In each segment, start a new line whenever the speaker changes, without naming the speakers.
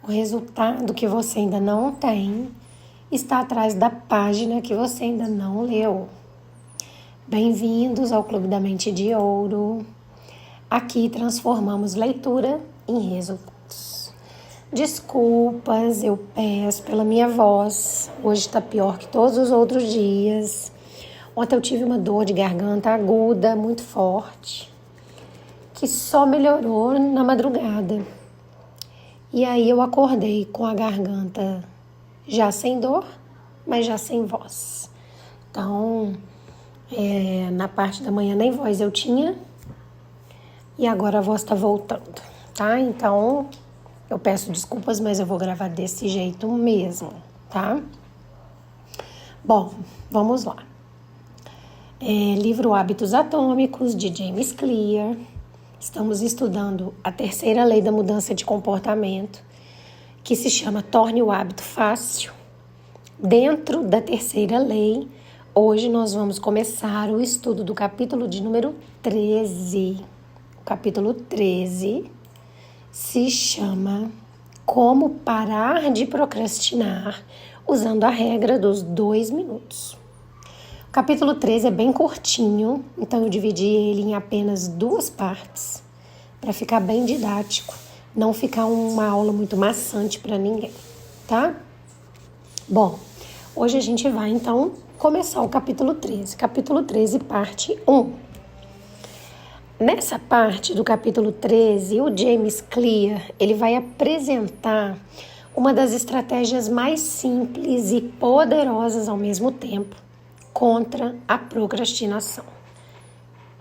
O resultado que você ainda não tem está atrás da página que você ainda não leu. Bem-vindos ao Clube da Mente de Ouro. Aqui transformamos leitura em resultados. Desculpas, eu peço pela minha voz. Hoje está pior que todos os outros dias. Ontem eu tive uma dor de garganta aguda, muito forte, que só melhorou na madrugada. E aí eu acordei com a garganta já sem dor, mas já sem voz. Então, na parte da manhã nem voz eu tinha e agora a voz tá voltando, tá? Então, eu peço desculpas, mas eu vou gravar desse jeito mesmo, tá? Bom, vamos lá. Livro Hábitos Atômicos, de James Clear. Estamos estudando a terceira lei da mudança de comportamento, que se chama Torne o Hábito Fácil. Dentro da terceira lei, hoje nós vamos começar o estudo do capítulo de número 13. O capítulo 13 se chama Como Parar de Procrastinar usando a regra dos 2 minutos. O capítulo 13 é bem curtinho, então eu dividi ele em apenas 2 partes para ficar bem didático, não ficar uma aula muito maçante para ninguém, tá? Bom, hoje a gente vai então começar o capítulo 13. Capítulo 13, parte 1. Nessa parte do capítulo 13, o James Clear, ele vai apresentar uma das estratégias mais simples e poderosas ao mesmo tempo contra a procrastinação.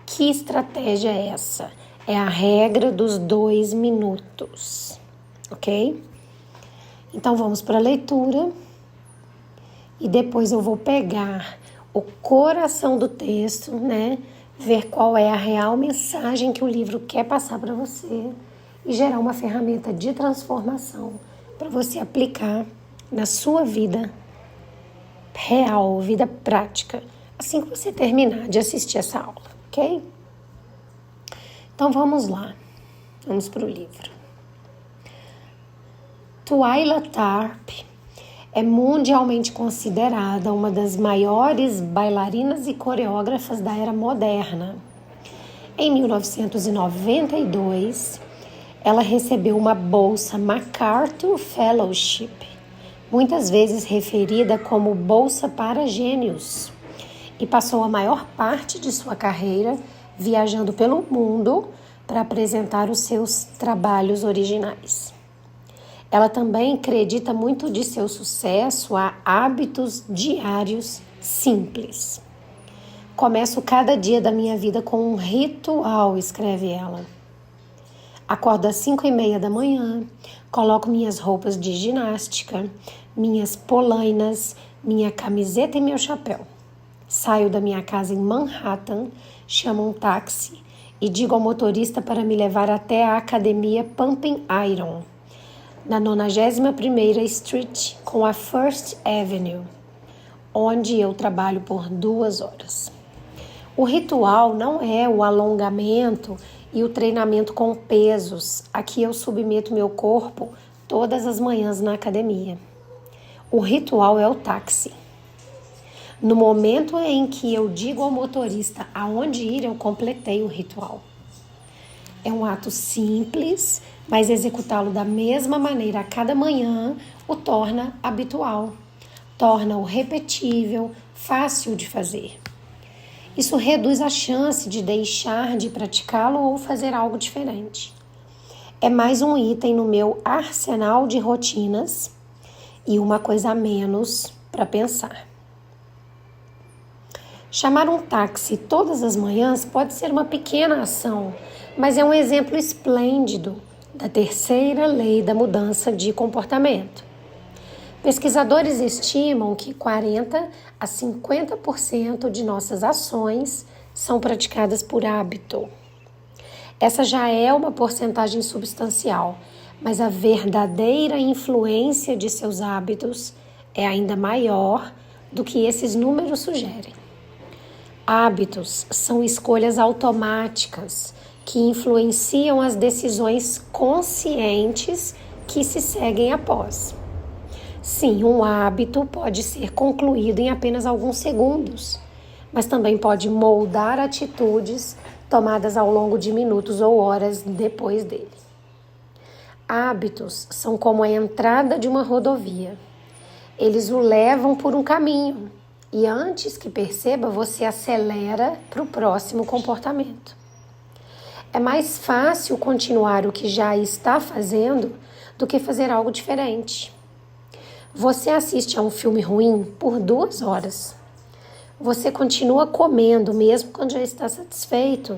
Que estratégia é essa? É a regra dos 2 minutos, ok? Então vamos para a leitura e depois eu vou pegar o coração do texto, né? Ver qual é a real mensagem que o livro quer passar para você e gerar uma ferramenta de transformação para você aplicar na sua vida real, vida prática, assim que você terminar de assistir essa aula, ok? Então vamos lá, vamos para o livro. Twyla Tharp é mundialmente considerada uma das maiores bailarinas e coreógrafas da era moderna. Em 1992, ela recebeu uma bolsa MacArthur Fellowship, muitas vezes referida como Bolsa para Gênios, e passou a maior parte de sua carreira viajando pelo mundo para apresentar os seus trabalhos originais. Ela também acredita muito de seu sucesso a hábitos diários simples. Começo cada dia da minha vida com um ritual, escreve ela. Acordo às 5:30 da manhã, coloco minhas roupas de ginástica, minhas polainas, minha camiseta e meu chapéu. Saio da minha casa em Manhattan, chamo um táxi e digo ao motorista para me levar até a academia Pumping Iron, na 91ª Street com a First Avenue, onde eu trabalho por 2 horas. O ritual não é o alongamento e o treinamento com pesos. Aqui eu submeto meu corpo todas as manhãs na academia. O ritual é o táxi. No momento em que eu digo ao motorista aonde ir, eu completei o ritual. É um ato simples, mas executá-lo da mesma maneira a cada manhã o torna habitual, torna-o repetível, fácil de fazer. Isso reduz a chance de deixar de praticá-lo ou fazer algo diferente. É mais um item no meu arsenal de rotinas e uma coisa a menos para pensar. Chamar um táxi todas as manhãs pode ser uma pequena ação, mas é um exemplo esplêndido da terceira lei da mudança de comportamento. Pesquisadores estimam que 40% a 50% de nossas ações são praticadas por hábito. Essa já é uma porcentagem substancial, mas a verdadeira influência de seus hábitos é ainda maior do que esses números sugerem. Hábitos são escolhas automáticas que influenciam as decisões conscientes que se seguem após. Sim, um hábito pode ser concluído em apenas alguns segundos, mas também pode moldar atitudes tomadas ao longo de minutos ou horas depois dele. Hábitos são como a entrada de uma rodovia. Eles o levam por um caminho e antes que perceba, você acelera para o próximo comportamento. É mais fácil continuar o que já está fazendo do que fazer algo diferente. Você assiste a um filme ruim por 2 horas. Você continua comendo mesmo quando já está satisfeito.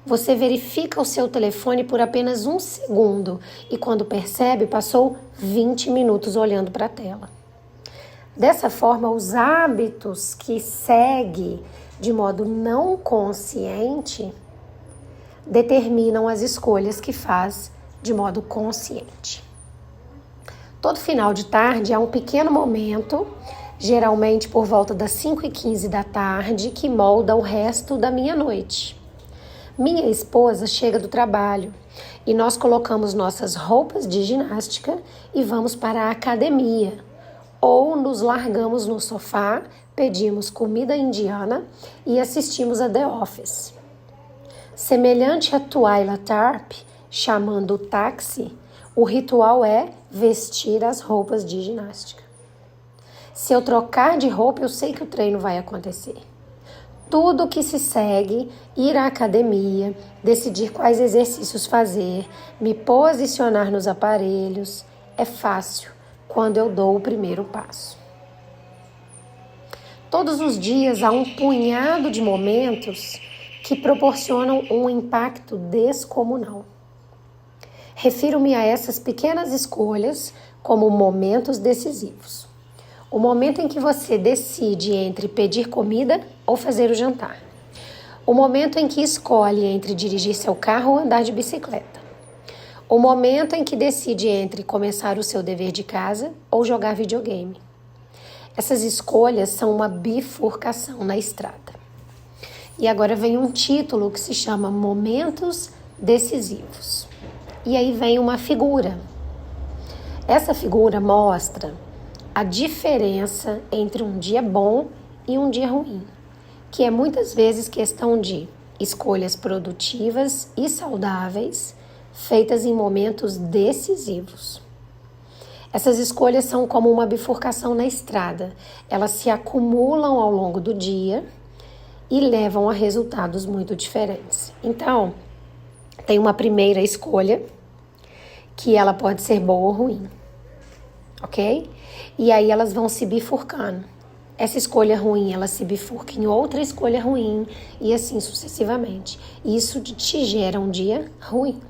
Você verifica o seu telefone por apenas 1 segundo e quando percebe, passou 20 minutos olhando para a tela. Dessa forma, os hábitos que segue de modo não consciente determinam as escolhas que faz de modo consciente. Todo final de tarde é um pequeno momento, geralmente por volta das 5h15 da tarde, que molda o resto da minha noite. Minha esposa chega do trabalho e nós colocamos nossas roupas de ginástica e vamos para a academia. Ou nos largamos no sofá, pedimos comida indiana e assistimos a The Office. Semelhante a Twyla Tharp chamando o táxi, o ritual é vestir as roupas de ginástica. Se eu trocar de roupa, eu sei que o treino vai acontecer. Tudo que se segue, ir à academia, decidir quais exercícios fazer, me posicionar nos aparelhos, é fácil quando eu dou o primeiro passo. Todos os dias há um punhado de momentos que proporcionam um impacto descomunal. Refiro-me a essas pequenas escolhas como momentos decisivos. O momento em que você decide entre pedir comida ou fazer o jantar. O momento em que escolhe entre dirigir seu carro ou andar de bicicleta. O momento em que decide entre começar o seu dever de casa ou jogar videogame. Essas escolhas são uma bifurcação na estrada. E agora vem um título que se chama Momentos Decisivos. E aí vem uma figura. Essa figura mostra a diferença entre um dia bom e um dia ruim, que é muitas vezes questão de escolhas produtivas e saudáveis feitas em momentos decisivos. Essas escolhas são como uma bifurcação na estrada. Elas se acumulam ao longo do dia e levam a resultados muito diferentes. Então, tem uma primeira escolha que ela pode ser boa ou ruim, ok? E aí elas vão se bifurcando. Essa escolha ruim, ela se bifurca em outra escolha ruim e assim sucessivamente. Isso te gera um dia ruim.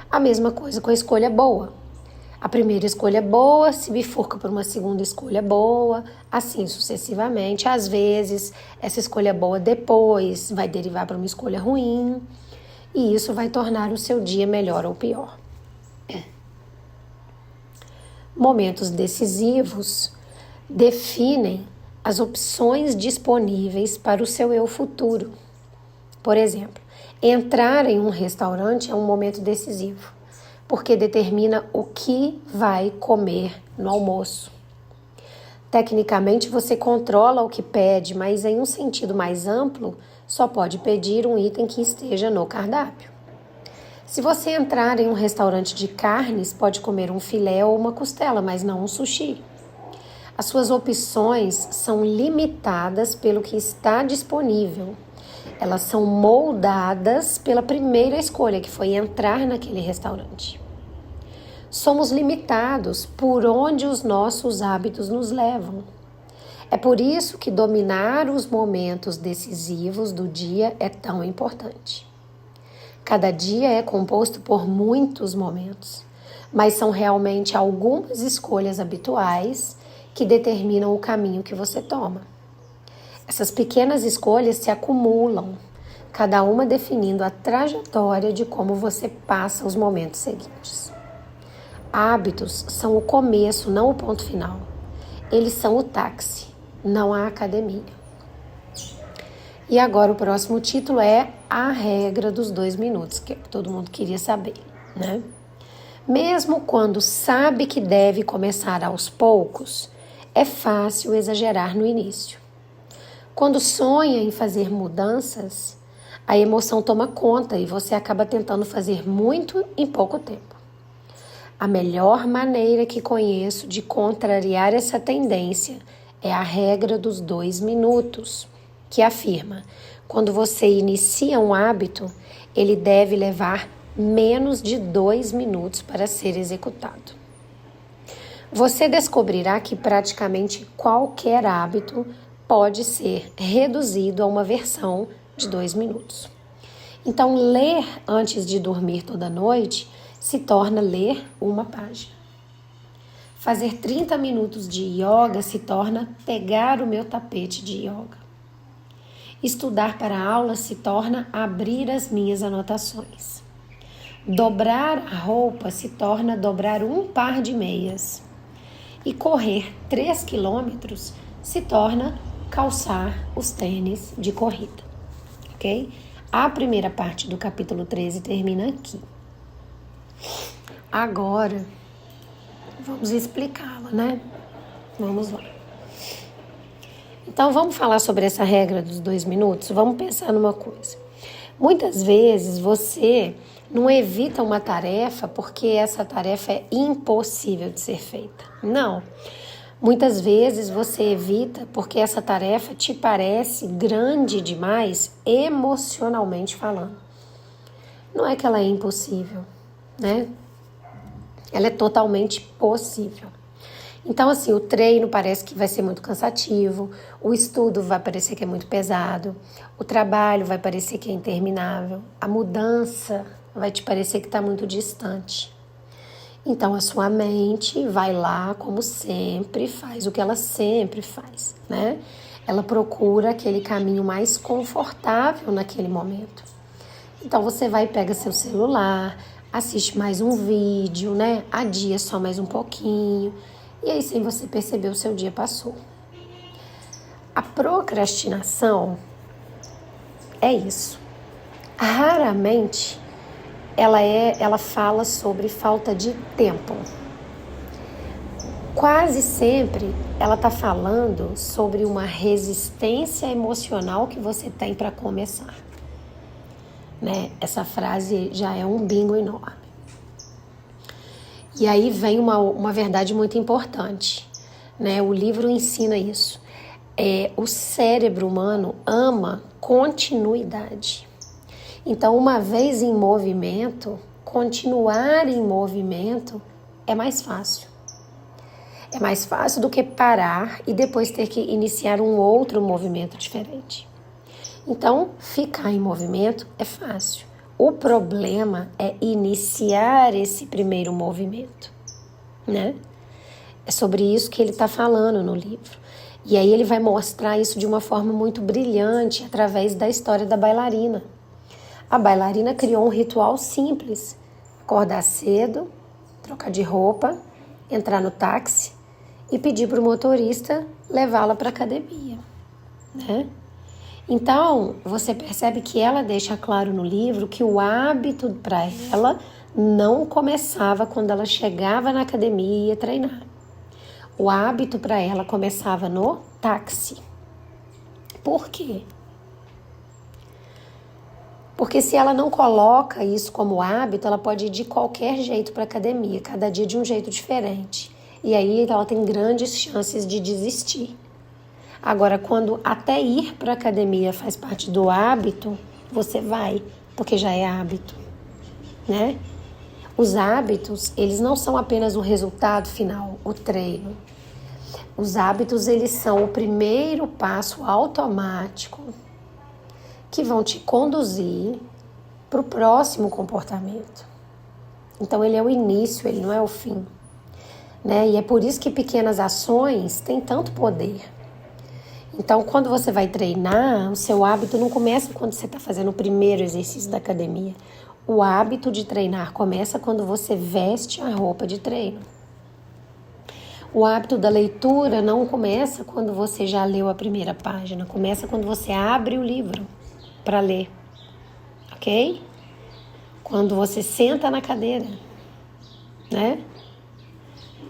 A mesma coisa com a escolha boa. A primeira escolha boa se bifurca por uma segunda escolha boa, assim sucessivamente. Às vezes, essa escolha boa depois vai derivar para uma escolha ruim e isso vai tornar o seu dia melhor ou pior. Momentos decisivos definem as opções disponíveis para o seu eu futuro. Por exemplo, entrar em um restaurante é um momento decisivo, porque determina o que vai comer no almoço. Tecnicamente, você controla o que pede, mas em um sentido mais amplo, só pode pedir um item que esteja no cardápio. Se você entrar em um restaurante de carnes, pode comer um filé ou uma costela, mas não um sushi. As suas opções são limitadas pelo que está disponível. Elas são moldadas pela primeira escolha, que foi entrar naquele restaurante. Somos limitados por onde os nossos hábitos nos levam. É por isso que dominar os momentos decisivos do dia é tão importante. Cada dia é composto por muitos momentos, mas são realmente algumas escolhas habituais que determinam o caminho que você toma. Essas pequenas escolhas se acumulam, cada uma definindo a trajetória de como você passa os momentos seguintes. Hábitos são o começo, não o ponto final. Eles são o táxi, não a academia. E agora o próximo título é A Regra dos 2 Minutos, que todo mundo queria saber, né? Mesmo quando sabe que deve começar aos poucos, é fácil exagerar no início. Quando sonha em fazer mudanças, a emoção toma conta e você acaba tentando fazer muito em pouco tempo. A melhor maneira que conheço de contrariar essa tendência é a regra dos 2 minutos, que afirma: quando você inicia um hábito, ele deve levar menos de 2 minutos para ser executado. Você descobrirá que praticamente qualquer hábito pode ser reduzido a uma versão de 2 minutos. Então, ler antes de dormir toda noite se torna ler uma página. Fazer 30 minutos de yoga se torna pegar o meu tapete de yoga. Estudar para a aula se torna abrir as minhas anotações. Dobrar a roupa se torna dobrar um par de meias. E correr 3 quilômetros se torna calçar os tênis de corrida. Ok? A primeira parte do capítulo 13 termina aqui. Agora, vamos explicá-la, né? Vamos lá. Então, vamos falar sobre essa regra dos 2 minutos? Vamos pensar numa coisa. Muitas vezes você não evita uma tarefa porque essa tarefa é impossível de ser feita. Não. Muitas vezes você evita porque essa tarefa te parece grande demais, emocionalmente falando. Não é que ela é impossível, né? Ela é totalmente possível. Então, assim, o treino parece que vai ser muito cansativo, o estudo vai parecer que é muito pesado, o trabalho vai parecer que é interminável, a mudança vai te parecer que está muito distante. Então, a sua mente vai lá, como sempre, faz o que ela sempre faz, né? Ela procura aquele caminho mais confortável naquele momento. Então, você vai e pega seu celular, assiste mais um vídeo, né? Adia só mais um pouquinho. E aí, sem você perceber, o seu dia passou. A procrastinação é isso. Raramente ela fala sobre falta de tempo. Quase sempre ela está falando sobre uma resistência emocional que você tem para começar. Né? Essa frase já é um bingo enorme. E aí vem uma verdade muito importante, né? O livro ensina isso. O cérebro humano ama continuidade. Então, uma vez em movimento, continuar em movimento é mais fácil. É mais fácil do que parar e depois ter que iniciar um outro movimento diferente. Então, ficar em movimento é fácil. O problema é iniciar esse primeiro movimento, né? É sobre isso que ele está falando no livro. E aí ele vai mostrar isso de uma forma muito brilhante através da história da bailarina. A bailarina criou um ritual simples: acordar cedo, trocar de roupa, entrar no táxi e pedir para o motorista levá-la para a academia, né? Então, você percebe que ela deixa claro no livro que o hábito para ela não começava quando ela chegava na academia e ia treinar. O hábito para ela começava no táxi. Por quê? Porque se ela não coloca isso como hábito, ela pode ir de qualquer jeito para a academia, cada dia de um jeito diferente. E aí ela tem grandes chances de desistir. Agora, quando até ir para a academia faz parte do hábito, você vai, porque já é hábito, né? Os hábitos, eles não são apenas o resultado final, o treino. Os hábitos, eles são o primeiro passo automático que vão te conduzir para o próximo comportamento. Então, ele é o início, ele não é o fim, né? E é por isso que pequenas ações têm tanto poder. Então, quando você vai treinar, o seu hábito não começa quando você está fazendo o primeiro exercício da academia. O hábito de treinar começa quando você veste a roupa de treino. O hábito da leitura não começa quando você já leu a primeira página. Começa quando você abre o livro para ler, ok? Quando você senta na cadeira. né?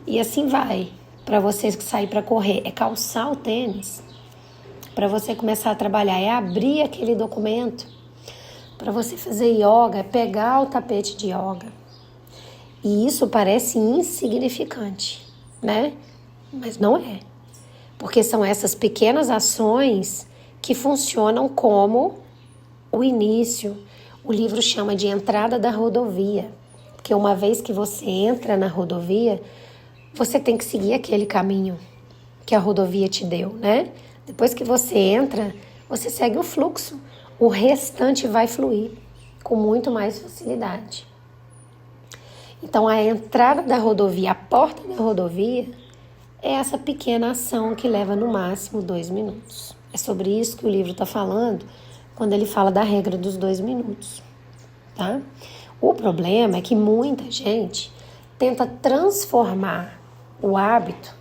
E assim vai. Para você sair para correr, é calçar o tênis. Para você começar a trabalhar, é abrir aquele documento. Para você fazer yoga, é pegar o tapete de yoga. E isso parece insignificante, né? Mas não é. Porque são essas pequenas ações que funcionam como o início. O livro chama de entrada da rodovia. Porque uma vez que você entra na rodovia, você tem que seguir aquele caminho que a rodovia te deu, né? Depois que você entra, você segue o fluxo. O restante vai fluir com muito mais facilidade. Então, a entrada da rodovia, a porta da rodovia, é essa pequena ação que leva no máximo 2 minutos. É sobre isso que o livro está falando quando ele fala da regra dos 2 minutos, tá? O problema é que muita gente tenta transformar o hábito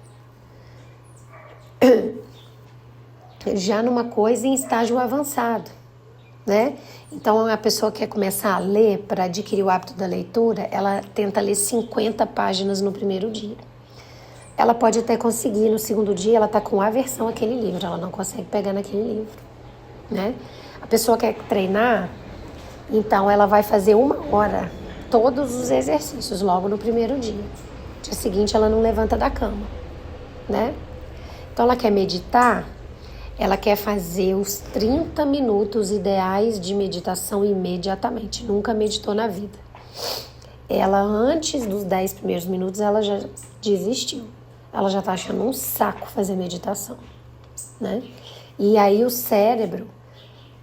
já numa coisa em estágio avançado, né? Então, a pessoa quer começar a ler, para adquirir o hábito da leitura, ela tenta ler 50 páginas no primeiro dia. Ela pode até conseguir, no segundo dia ela está com aversão àquele livro, ela não consegue pegar naquele livro, né? A pessoa quer treinar, então ela vai fazer 1 hora, todos os exercícios, logo no primeiro dia. Dia seguinte ela não levanta da cama, né? Então ela quer meditar, ela quer fazer os 30 minutos ideais de meditação imediatamente. Nunca meditou na vida. Ela, antes dos 10 primeiros minutos, ela já desistiu. Ela já tá achando um saco fazer meditação, né? E aí o cérebro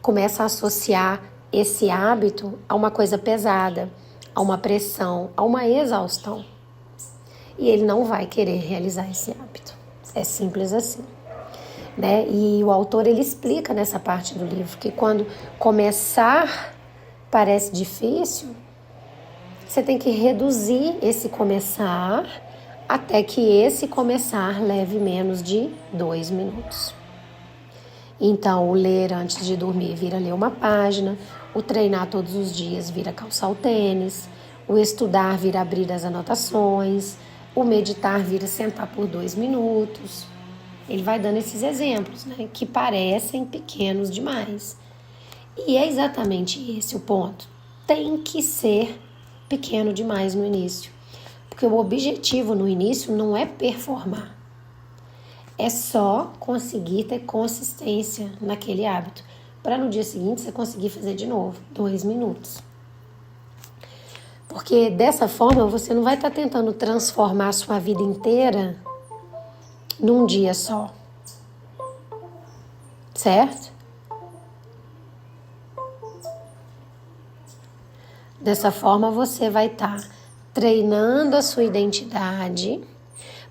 começa a associar esse hábito a uma coisa pesada, a uma pressão, a uma exaustão. E ele não vai querer realizar esse hábito. É simples assim. Né? E o autor ele explica nessa parte do livro que quando começar parece difícil, você tem que reduzir esse começar até que esse começar leve menos de 2 minutos. Então, o ler antes de dormir vira ler uma página, o treinar todos os dias vira calçar o tênis, o estudar vira abrir as anotações, o meditar vira sentar por 2 minutos. Ele vai dando esses exemplos, né, que parecem pequenos demais. E é exatamente esse o ponto. Tem que ser pequeno demais no início. Porque o objetivo no início não é performar. É só conseguir ter consistência naquele hábito. Para no dia seguinte você conseguir fazer de novo, 2 minutos. Porque dessa forma você não vai estar tentando transformar a sua vida inteira num dia só, certo? Dessa forma você vai estar treinando a sua identidade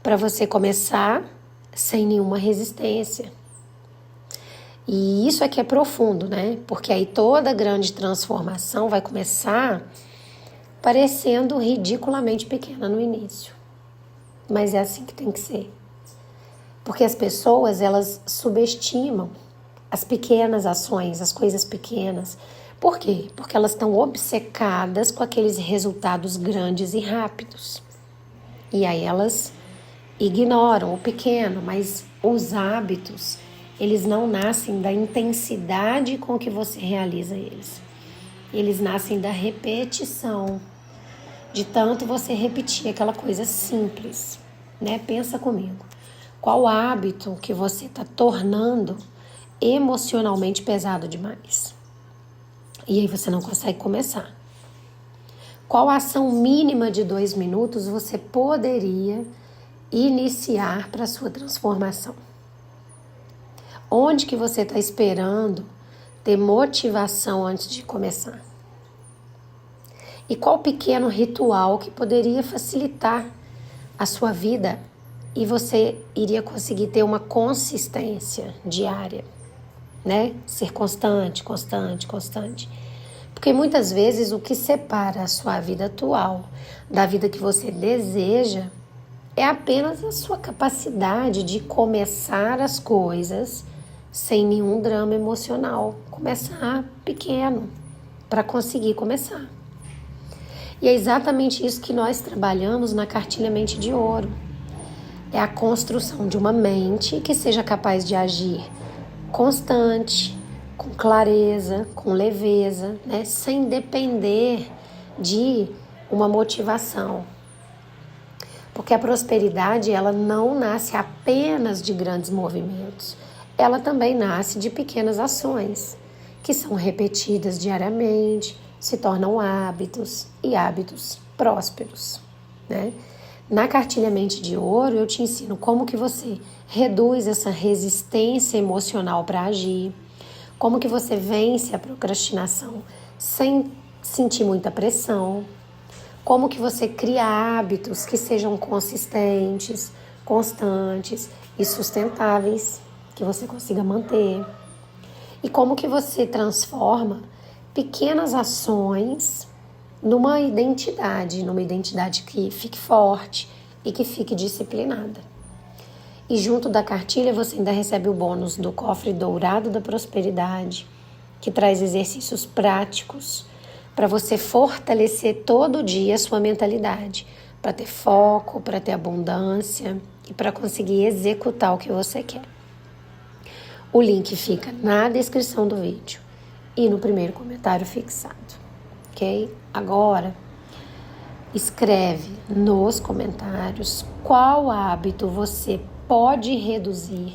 para você começar sem nenhuma resistência. E isso aqui é profundo, né? Porque aí toda grande transformação vai começar parecendo ridiculamente pequena no início. Mas é assim que tem que ser. Porque as pessoas, elas subestimam as pequenas ações, as coisas pequenas. Por quê? Porque elas estão obcecadas com aqueles resultados grandes e rápidos. E aí elas ignoram o pequeno, mas os hábitos, eles não nascem da intensidade com que você realiza eles. Eles nascem da repetição, de tanto você repetir aquela coisa simples, né? Pensa comigo. Qual hábito que você está tornando emocionalmente pesado demais? E aí você não consegue começar. Qual ação mínima de 2 minutos você poderia iniciar para a sua transformação? Onde que você está esperando ter motivação antes de começar? E qual pequeno ritual que poderia facilitar a sua vida e você iria conseguir ter uma consistência diária, né? Ser constante, constante, constante. Porque muitas vezes o que separa a sua vida atual da vida que você deseja é apenas a sua capacidade de começar as coisas sem nenhum drama emocional. Começar pequeno para conseguir começar. E é exatamente isso que nós trabalhamos na cartilha Mente de Ouro. É a construção de uma mente que seja capaz de agir constante, com clareza, com leveza, né? Sem depender de uma motivação. Porque a prosperidade, ela não nasce apenas de grandes movimentos. Ela também nasce de pequenas ações, que são repetidas diariamente, se tornam hábitos e hábitos prósperos, né? Na cartilha Mente de Ouro, eu te ensino como que você reduz essa resistência emocional para agir, como que você vence a procrastinação sem sentir muita pressão, como que você cria hábitos que sejam consistentes, constantes e sustentáveis, que você consiga manter, e como que você transforma pequenas ações numa identidade que fique forte e que fique disciplinada. E junto da cartilha você ainda recebe o bônus do cofre dourado da prosperidade, que traz exercícios práticos para você fortalecer todo dia a sua mentalidade, para ter foco, para ter abundância e para conseguir executar o que você quer. O link fica na descrição do vídeo e no primeiro comentário fixado, ok? Agora, escreve nos comentários qual hábito você pode reduzir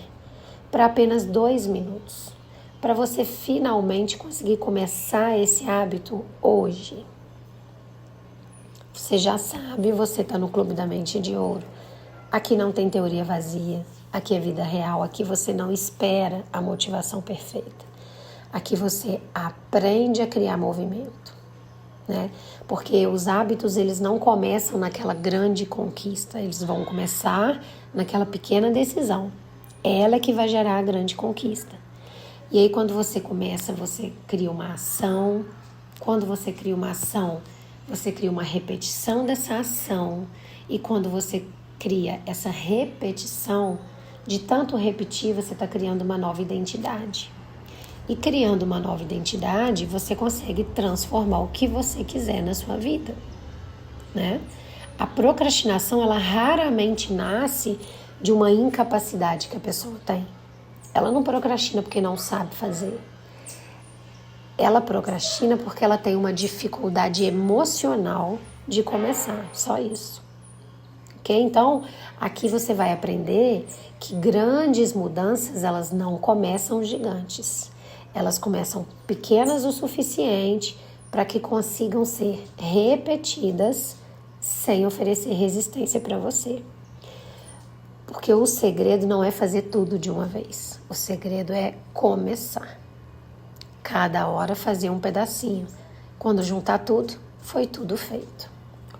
para apenas 2 minutos, para você finalmente conseguir começar esse hábito hoje. Você já sabe, você está no Clube da Mente de Ouro. Aqui não tem teoria vazia, aqui é vida real, aqui você não espera a motivação perfeita. Aqui você aprende a criar movimento, né? Porque os hábitos, eles não começam naquela grande conquista, eles vão começar naquela pequena decisão. Ela é que vai gerar a grande conquista. E aí quando você começa, você cria uma ação. Quando você cria uma ação, você cria uma repetição dessa ação. E quando você cria essa repetição, de tanto repetir, você está criando uma nova identidade. E criando uma nova identidade, você consegue transformar o que você quiser na sua vida, né? A procrastinação, ela raramente nasce de uma incapacidade que a pessoa tem. Ela não procrastina porque não sabe fazer. Ela procrastina porque ela tem uma dificuldade emocional de começar, só isso. Ok? Então, aqui você vai aprender que grandes mudanças, elas não começam gigantes. Elas começam pequenas o suficiente para que consigam ser repetidas sem oferecer resistência para você. Porque o segredo não é fazer tudo de uma vez. O segredo é começar. Cada hora fazer um pedacinho. Quando juntar tudo, foi tudo feito.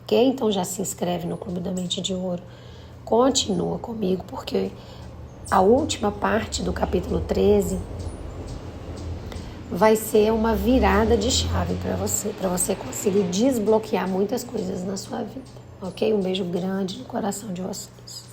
Ok? Então já se inscreve no Clube da Mente de Ouro. Continua comigo, porque a última parte do capítulo 13 vai ser uma virada de chave para você conseguir desbloquear muitas coisas na sua vida. Ok? Um beijo grande no coração de vocês.